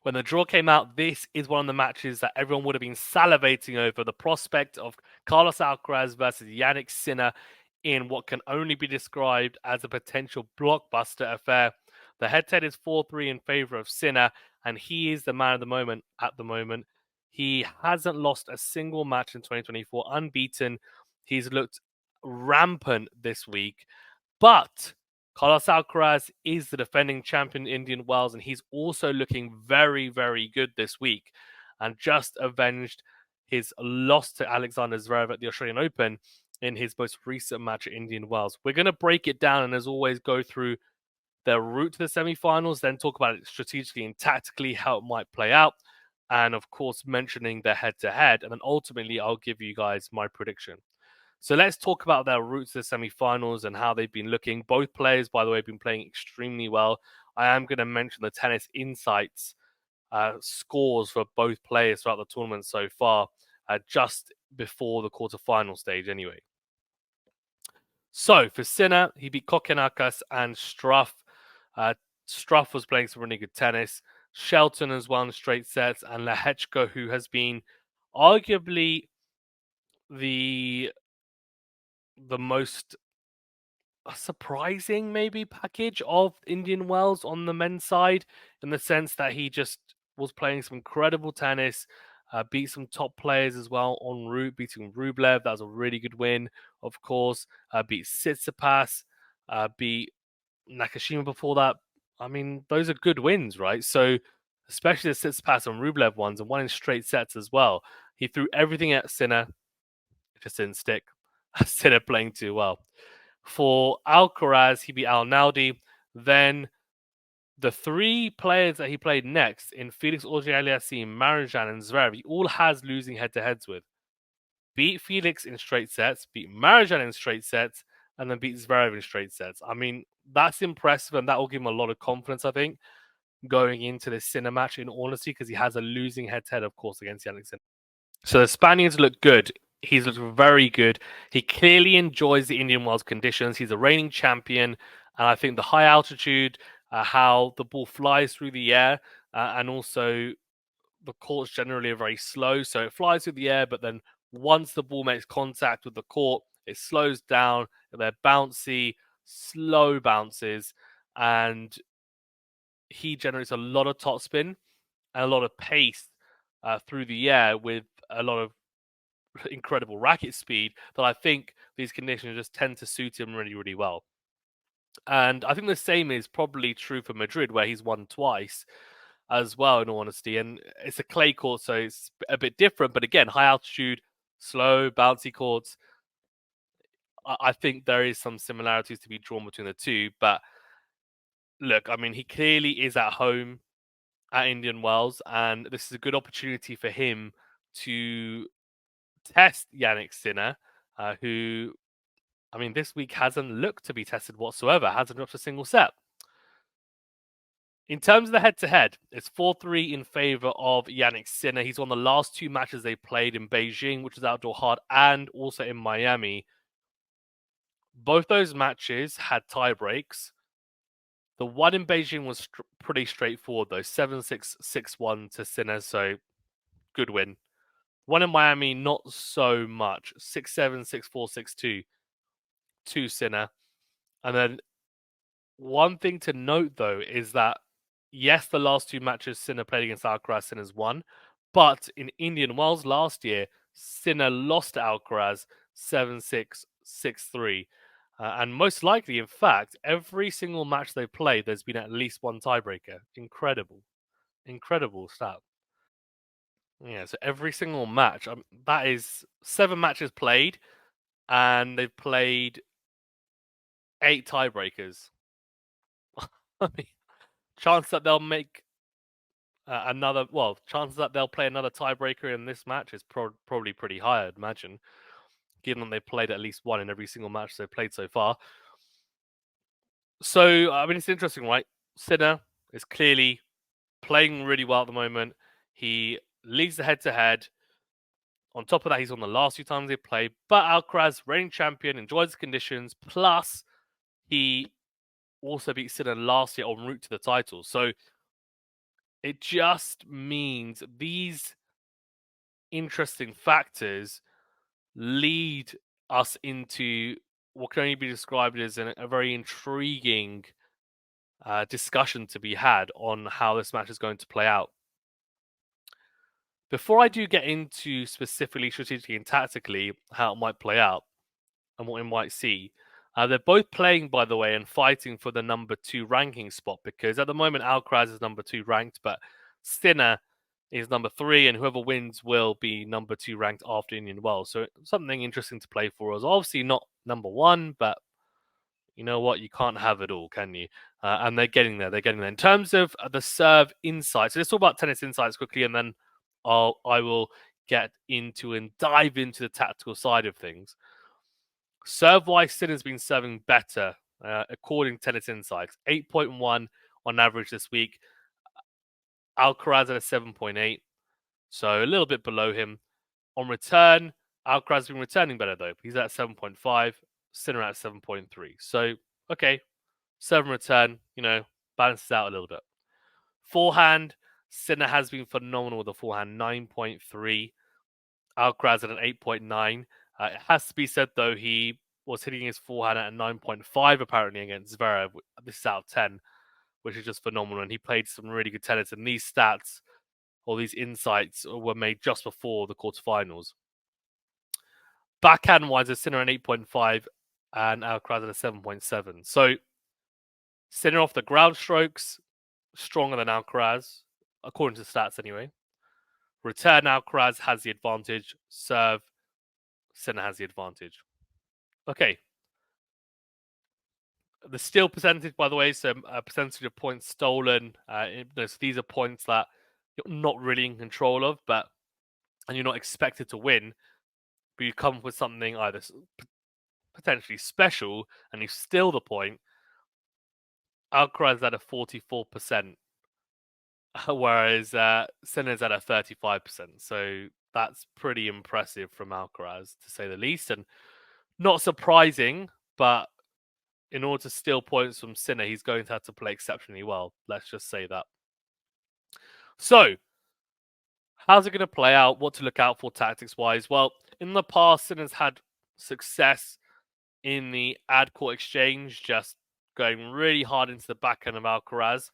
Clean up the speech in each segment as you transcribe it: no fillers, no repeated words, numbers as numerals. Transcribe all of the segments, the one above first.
When the draw came out, this is one of the matches that everyone would have been salivating over. The prospect of Carlos Alcaraz versus Jannik Sinner in what can only be described as a potential blockbuster affair. The head-to-head is 4-3 in favor of Sinner, and he is the man of the moment at the moment. He hasn't lost a single match in 2024, unbeaten. He's looked rampant this week, but Carlos Alcaraz is the defending champion in Indian Wells, and he's also looking very, very good this week and just avenged his loss to Alexander Zverev at the Australian Open in his most recent match at Indian Wells. We're going to break it down and, as always, go through their route to the semifinals, then talk about it strategically and tactically, how it might play out, and, of course, mentioning their head-to-head. And then ultimately, I'll give you guys my prediction. So let's talk about their routes to the semi-finals and how they've been looking. Both players, by the way, have been playing extremely well. I am going to mention the Tennis Insights scores for both players throughout the tournament so far, just before the quarterfinal stage anyway. So for Sinner, he beat Kokkinakis and Struff. Struff was playing some really good tennis. Shelton has won straight sets, and Lehechka, who has been arguably the most surprising maybe package of Indian Wells on the men's side, in the sense that he just was playing some incredible tennis, beat some top players as well en route, beating Rublev. That was a really good win, of course. Beat Tsitsipas, beat Nakashima before that. I mean, those are good wins, right? So, especially the Tsitsipas and Rublev ones, and one in straight sets as well. He threw everything at Sinner, it just didn't stick. Sinner playing too well. For Alcaraz, he beat Al Naudi. Then the three players that he played next in Felix Auger-Aliassime, Marijan, and Zverev, he all has losing head-to-heads with. Beat Felix in straight sets, beat Marijan in straight sets, and then beat Zverev in straight sets. I mean, that's impressive, and that will give him a lot of confidence, I think, going into this Sinner match, in honesty, because he has a losing head-to-head, of course, against Jannik Sinner. So the Spaniards look good. He's looked very good. He clearly enjoys the Indian Wells conditions. He's a reigning champion. And I think the high altitude, how the ball flies through the air, and also the courts generally are very slow. So it flies through the air, but then once the ball makes contact with the court, it slows down. They're bouncy, slow bounces. And he generates a lot of topspin and a lot of pace through the air with a lot of incredible racket speed, that I think these conditions just tend to suit him really, really well. And I think the same is probably true for Madrid, where he's won twice as well, in all honesty. And it's a clay court, so it's a bit different. But again, high altitude, slow, bouncy courts. I think there is some similarities to be drawn between the two. But look, I mean, he clearly is at home at Indian Wells, and this is a good opportunity for him to test Jannik Sinner, who, I mean, this week hasn't looked to be tested whatsoever, hasn't dropped a single set. In terms of the head-to-head, it's 4-3 in favor of Jannik Sinner. He's won the last two matches they played in Beijing, which is outdoor hard, and also in Miami. Both those matches had tie breaks. The one in Beijing was pretty straightforward, though. 7-6, 6-1 to Sinner, so good win. One in Miami, not so much. 6-7, 6-4, 6-2 to Sinner. And then one thing to note, though, is that, yes, the last two matches Sinner played against Alcaraz, Sinner's won. But in Indian Wells last year, Sinner lost to Alcaraz 7-6, 6-3. And most likely, in fact, every single match they played, there's been at least one tiebreaker. Incredible. Incredible stat. Yeah, so every single match, that is 7 matches played, and they've played 8 tiebreakers. I mean, chance that they'll make chances that they'll play another tiebreaker in this match is probably pretty high, I'd imagine, given that they've played at least one in every single match they've played so far. So, I mean, it's interesting, right? Sinner is clearly playing really well at the moment. He leads the head-to-head. On top of that, he's won the last few times they played. But Alcaraz, reigning champion, enjoys the conditions. Plus, he also beat Sinner last year en route to the title. So, It just means these interesting factors lead us into what can only be described as a very intriguing discussion to be had on how this match is going to play out. Before I do get into specifically strategically and tactically how it might play out and what we might see, they're both playing, by the way, and fighting for the number 2 ranking spot, because at the moment Alcaraz is number 2 ranked, but Sinner is number 3, and whoever wins will be number 2 ranked after Indian Wells. So something interesting to play for us. Obviously not number 1, but you know what? You can't have it all, can you? And they're getting there. They're getting there. In terms of the serve insights, so let's talk about tennis insights quickly, and then I will get into and dive into the tactical side of things. Serve-wise, Sinner's been serving better, according to Tennis Insights. 8.1 on average this week. Alcaraz at a 7.8, so a little bit below him. On return, Alcaraz has been returning better, though. He's at 7.5, Sinner at 7.3. So, okay, serve and return, balances out a little bit. Forehand, Sinner has been phenomenal with the forehand, 9.3. Alcaraz at an 8.9. It has to be said, though, he was hitting his forehand at a 9.5 apparently against Zverev. This is out of 10, which is just phenomenal. And he played some really good tennis. And these stats or these insights were made just before the quarterfinals. Backhand-wise, Sinner an 8.5 and Alcaraz at a 7.7. So Sinner off the ground strokes, stronger than Alcaraz, according to stats anyway. Return, Alcaraz has the advantage. Serve, Sinner has the advantage. Okay. The steal percentage, by the way, so a percentage of points stolen. So these are points that you're not really in control of, and you're not expected to win, but you come up with something either potentially special and you steal the point. Alcaraz at a 44%, whereas Sinner's at a 35%. So that's pretty impressive from Alcaraz, to say the least, and not surprising, but in order to steal points from Sinner, he's going to have to play exceptionally well. Let's just say that. So, how's it going to play out? What to look out for tactics-wise? Well, in the past, Sinner's had success in the ad-court exchange, just going really hard into the backhand of Alcaraz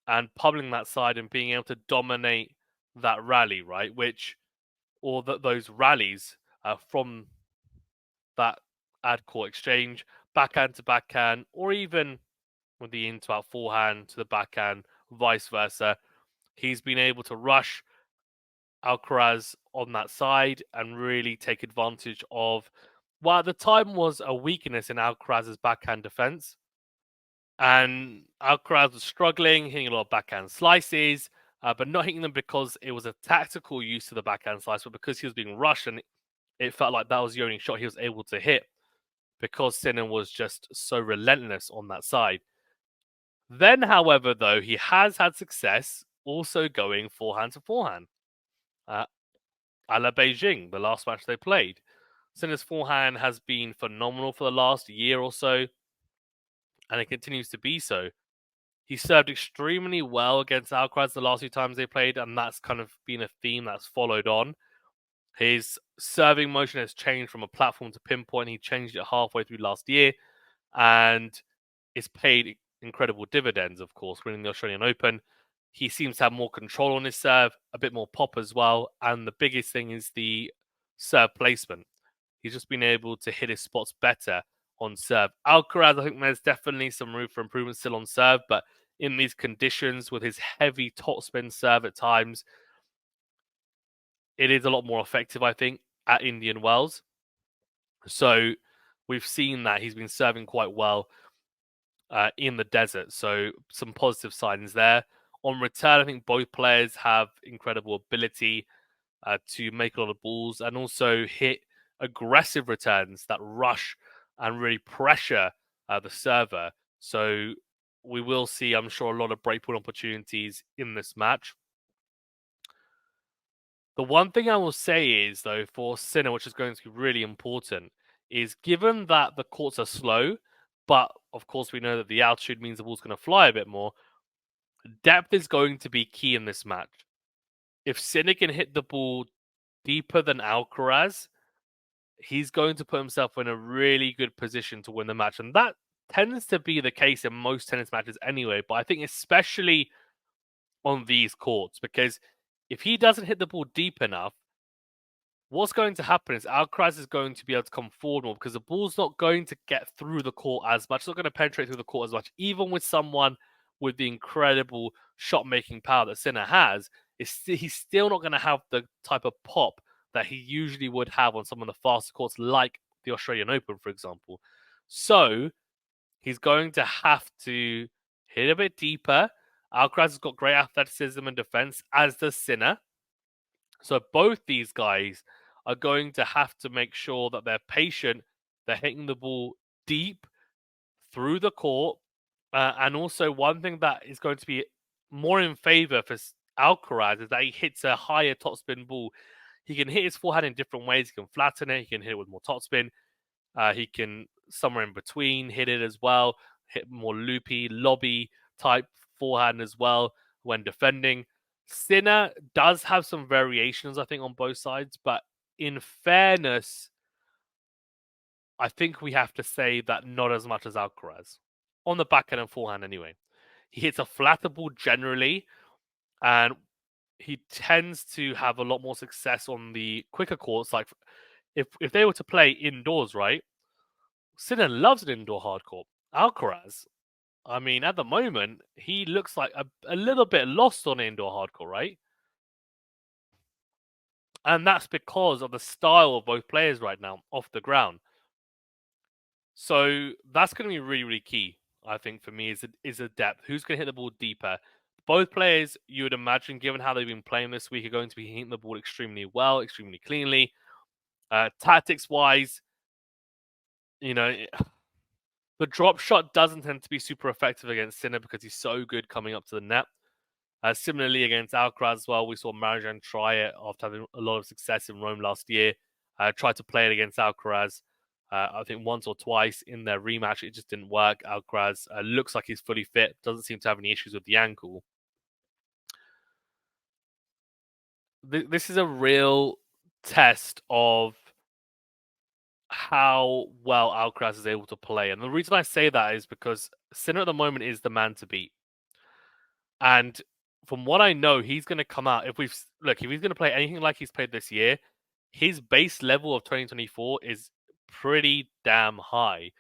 and pummeling that side and being able to dominate that rally, right? Those rallies from that ad-court exchange, backhand to backhand, or even with the in-to-out forehand to the backhand, vice versa. He's been able to rush Alcaraz on that side and really take advantage of what at the time was a weakness in Alcaraz's backhand defense. And Alcaraz was struggling, hitting a lot of backhand slices, but not hitting them because it was a tactical use of the backhand slice, but because he was being rushed, and it felt like that was the only shot he was able to hit because Sinner was just so relentless on that side. Then, however, though, he has had success also going forehand to forehand. A la Beijing, the last match they played. Sinner's forehand has been phenomenal for the last year or so, and it continues to be so. He served extremely well against Alcaraz the last few times they played, and that's kind of been a theme that's followed on. His serving motion has changed from a platform to pinpoint. He changed it halfway through last year, and it's paid incredible dividends, of course, winning the Australian Open. He seems to have more control on his serve, a bit more pop as well, and the biggest thing is the serve placement. He's just been able to hit his spots better on serve. Alcaraz, I think there's definitely some room for improvement still on serve, but in these conditions with his heavy topspin serve at times, it is a lot more effective, I think, at Indian Wells. So we've seen that he's been serving quite well in the desert. So some positive signs there. On return, I think both players have incredible ability to make a lot of balls and also hit aggressive returns that rush and really pressure the server. So we will see, I'm sure, a lot of breakpoint opportunities in this match. The one thing I will say is, though, for Sinner, which is going to be really important, is given that the courts are slow, but of course we know that the altitude means the ball's going to fly a bit more, Depth is going to be key in this match. If Sinner can hit the ball deeper than Alcaraz, he's going to put himself in a really good position to win the match. And that tends to be the case in most tennis matches anyway. But I think especially on these courts, because if he doesn't hit the ball deep enough, what's going to happen is Alcaraz is going to be able to come forward more because the ball's not going to get through the court as much. It's not going to penetrate through the court as much. Even with someone with the incredible shot making power that Sinner has, he's still not going to have the type of pop that he usually would have on some of the faster courts, like the Australian Open, for example. So he's going to have to hit a bit deeper. Alcaraz has got great athleticism and defense, as does Sinner. So both these guys are going to have to make sure that they're patient, they're hitting the ball deep through the court. And also, one thing that is going to be more in favor for Alcaraz is that he hits a higher topspin ball. He can hit his forehand in different ways. He can flatten it, he can hit it with more topspin. He can, somewhere in between, hit it as well, hit more loopy, lobby type forehand as well when defending. Sinner does have some variations, I think, on both sides, but in fairness, I think we have to say that not as much as Alcaraz. On the backhand and forehand, anyway. He hits a flatter ball generally, and he tends to have a lot more success on the quicker courts. Like, if they were to play indoors, right? Sinner loves an indoor hard court. Alcaraz, I mean, at the moment, he looks like a little bit lost on indoor hardcore, right? And that's because of the style of both players right now off the ground. So that's going to be really, really key, I think, for me, is a depth. Who's going to hit the ball deeper? Both players, you would imagine, given how they've been playing this week, are going to be hitting the ball extremely well, extremely cleanly. Tactics-wise, you know, the drop shot doesn't tend to be super effective against Sinner because he's so good coming up to the net. Similarly, against Alcaraz as well, we saw Marijan try it after having a lot of success in Rome last year. Tried to play it against Alcaraz, I think once or twice in their rematch. It just didn't work. Alcaraz looks like he's fully fit, doesn't seem to have any issues with the ankle. This is a real test of how well Alcaraz is able to play. And the reason I say that is because Sinner at the moment is the man to beat. And from what I know, he's going to come out. If he's going to play anything like he's played this year, his base level of 2024 is pretty damn high.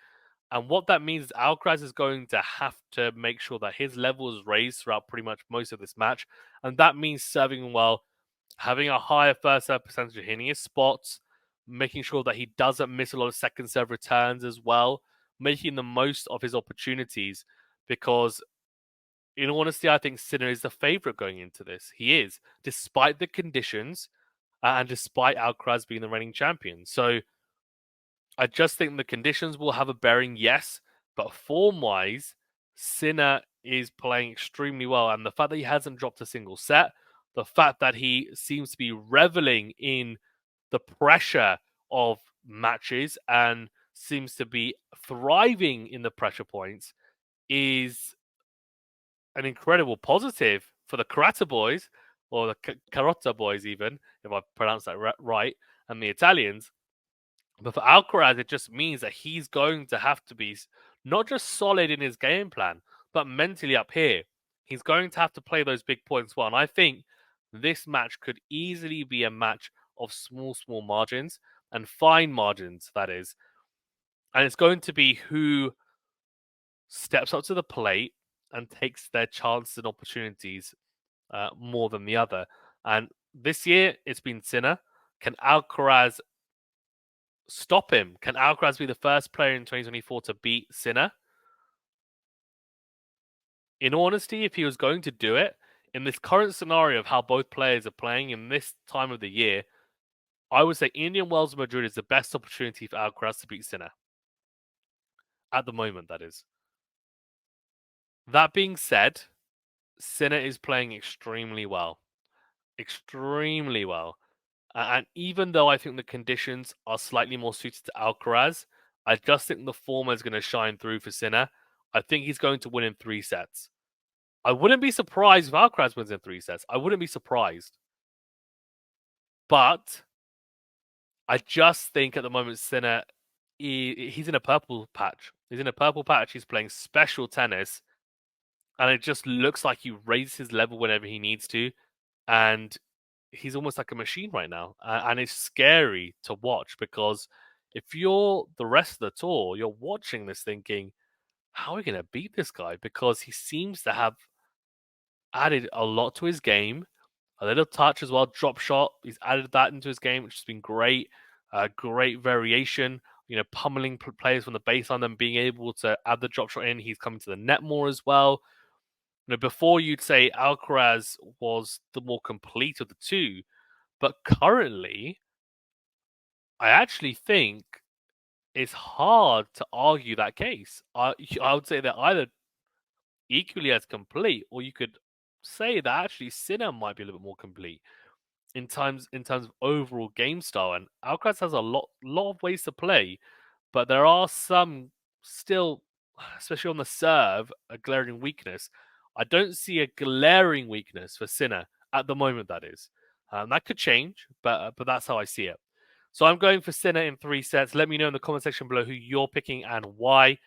And what that means is Alcaraz is going to have to make sure that his level is raised throughout pretty much most of this match. And that means serving well, having a higher first serve percentage, hitting his spots, making sure that he doesn't miss a lot of second serve returns as well, making the most of his opportunities. Because in all honesty, I think Sinner is the favourite going into this. He is, despite the conditions and despite Alcaraz being the reigning champion. So I just think the conditions will have a bearing, yes, but form-wise, Sinner is playing extremely well. And the fact that he hasn't dropped a single set, the fact that he seems to be reveling in the pressure of matches and seems to be thriving in the pressure points is an incredible positive for the Carata boys, or the Carota boys, even, if I pronounced that right, and the Italians. But for Alcaraz, it just means that he's going to have to be not just solid in his game plan, but mentally up here. He's going to have to play those big points well. And I think this match could easily be a match of small, small margins and fine margins, that is. And it's going to be who steps up to the plate and takes their chances and opportunities more than the other. And this year, it's been Sinner. Can Alcaraz stop him? Can Alcaraz be the first player in 2024 to beat Sinner? In honesty, if he was going to do it, in this current scenario of how both players are playing in this time of the year, I would say Indian Wells Madrid is the best opportunity for Alcaraz to beat Sinner. At the moment, that is. That being said, Sinner is playing extremely well. Extremely well. And even though I think the conditions are slightly more suited to Alcaraz, I just think the form is going to shine through for Sinner. I think he's going to win in 3 sets. I wouldn't be surprised if Alcaraz wins in 3 sets. I wouldn't be surprised. But I just think at the moment Sinner, he's in a purple patch. He's in a purple patch. He's playing special tennis, and it just looks like he raises his level whenever he needs to, and he's almost like a machine right now. And it's scary to watch because if you're the rest of the tour, you're watching this thinking, how are we going to beat this guy? Because he seems to have added a lot to his game. A little touch as well, drop shot. He's added that into his game, which has been great. Great variation. Pummeling players from the baseline, then being able to add the drop shot in. He's coming to the net more as well. Before you'd say Alcaraz was the more complete of the two, but currently, I actually think it's hard to argue that case. I would say they're either equally as complete, or you could say that actually Sinner might be a little bit more complete in terms of overall game style. And Alcaraz has a lot of ways to play, but there are some still, especially on the serve, a glaring weakness. I don't see a glaring weakness for Sinner at the moment. That is, that could change, but that's how I see it. So I'm going for Sinner in 3 sets. Let me know in the comment section below who you're picking and why.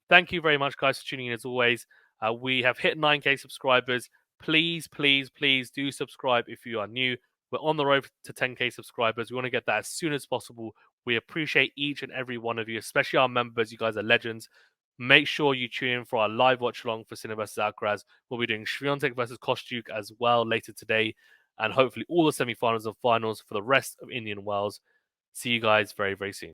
Thank you very much, guys, for tuning in as always. We have hit 9K subscribers. Please, please, please do subscribe if you are new. We're on the road to 10K subscribers. We want to get that as soon as possible. We appreciate each and every one of you, especially our members. You guys are legends. Make sure you tune in for our live watch along for Sinner versus Alcaraz. We'll be doing Swiatek versus Kostyuk as well later today, and hopefully all the semi-finals and finals for the rest of Indian Wells. See you guys very, very soon.